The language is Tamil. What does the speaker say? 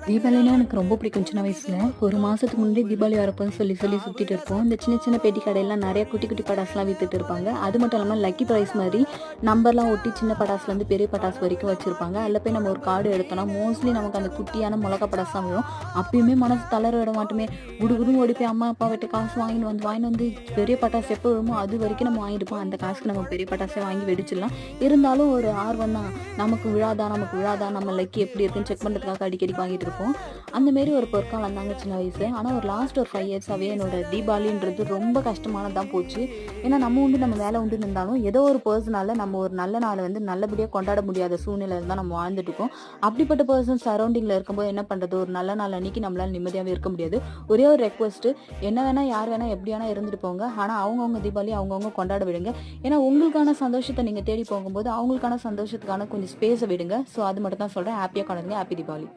தீபாவளினா எனக்கு ரொம்ப பிடிக்கும் சின்ன வயசுல. ஒரு மாசத்துக்கு முன்னாடி தீபாவளி வரப்போன்னு சொல்லி சொல்லி சுத்திட்டு இருப்போம். இந்த சின்ன சின்ன பெட்டி கடையெல்லாம் நெறைய குட்டி குட்டி பட்டாசுலாம் வித்துட்டு இருப்பாங்க. அது மட்டும் இல்லாம லக்கி பிரைஸ் மாரி நம்பர்லாம் ஒட்டி சின்ன பட்டாசுலேருந்து பெரிய பட்டாசு வரைக்கும் வச்சிருப்பாங்க. அதில போய் நம்ம ஒரு கார்டு எடுத்தோம்னா, மோஸ்ட்லி நமக்கு அந்த குட்டியான மொளகா பட்டாசு தான் விழும். அப்பயுமே மனசு தளர விட மாட்டோமே. குடுகுடுன்னு ஓடி போய் அம்மா, அப்பாவிட்ட காசு வாங்கின்னு வந்து பெரிய பட்டாசு எப்போ விழுமோ அது வரைக்கும் நம்ம வாங்கிட்டுப்போம். அந்த காசுக்கு நம்ம பெரிய பட்டாசே வாங்கி வெடிச்சிடலாம். இருந்தாலும் ஒரு ஆர்வம் தான். நமக்கு விழாதா, நம்ம லக்கி எப்படி இருக்குன்னு செக் பண்ணுறதுக்காக அடிக்கடி வாங்கிட்டு இருப்போம். அந்த மாரி ஒரு பொற்காலம் தாங்க சின்ன வயசு. ஆனா ஒரு லாஸ்ட் ஒரு 5 இயர்ஸாவே என்னோட தீபாவளின்றது ரொம்ப கஷ்டமானதா போச்சு. ஏன்னா நம்ம உண்டு நம்ம வேலை உண்டுன்னு இருந்தாலும், ஏதோ ஒரு பெர்சனால நம்ம ஒரு நல்ல நாள வந்து நல்லபடியா கொண்டாட முடியாத சூழ்நிலையில தான் நம்ம வாழ்ந்துட்டு இருக்கோம். அப்படிப்பட்ட பெர்சன் சரவுண்டிங்ல இருக்கும்போது என்ன பண்றது? ஒரு நல்ல நாள் அன்னைக்கு நம்மளால நிம்மதியாவே இருக்க முடியாது. ஒரே ஒரு ரெக்வெஸ்ட், என்ன வேணா, யார் வேணா, எப்படி வேணா இருந்துட்டு போங்க. ஆனா அவங்கவங்க தீபாவளி அவங்கவங்க கொண்டாட விடுங்க. ஏன்னா உங்களுக்கான சந்தோஷத்த நீங்க தேடி போகும்போது, அவங்களுக்கான சந்தோஷத்துக்கான கொஞ்சம் ஸ்பேஸ விடுங்க. ஸோ அது மட்டும் தான் சொல்றேன். ஹேப்பியா கொண்டாடுங்க. ஹேப்பி தீபாவளி.